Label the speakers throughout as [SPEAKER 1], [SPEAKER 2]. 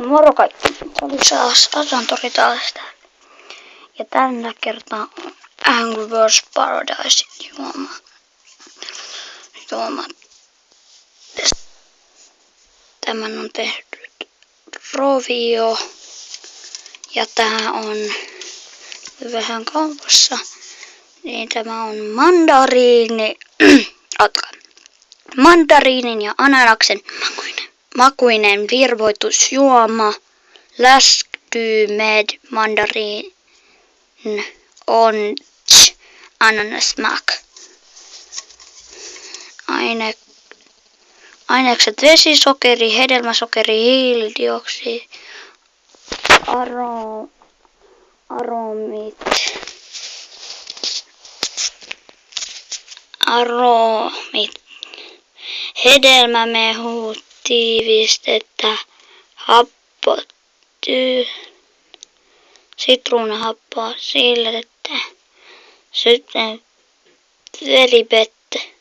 [SPEAKER 1] Moro kaikki, se oli Asantori taas täällä. Ja tällä kertaa on Angry Birds Paradise juoma. Tämän on tehty Rovio. Ja tää on vähän kaupassa. Niin tämä on mandariinin ja ananaksen makuinen virvoitusjuoma. Läskty med mandarin orange ananasmak. Ainekset vesisokeri, hedelmäsokeri, hiilidioksidi, aromit, hedelmämehu, tiivistettä, sitruunahappoa, sillettä, sitten veribette,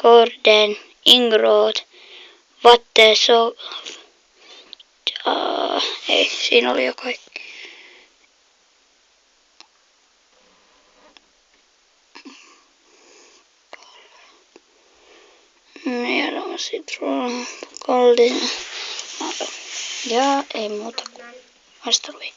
[SPEAKER 1] korden, ingrot, siinä oli jo kaikki. Ja on sitruuna, golden. Ja ei muuta kuin maistelui.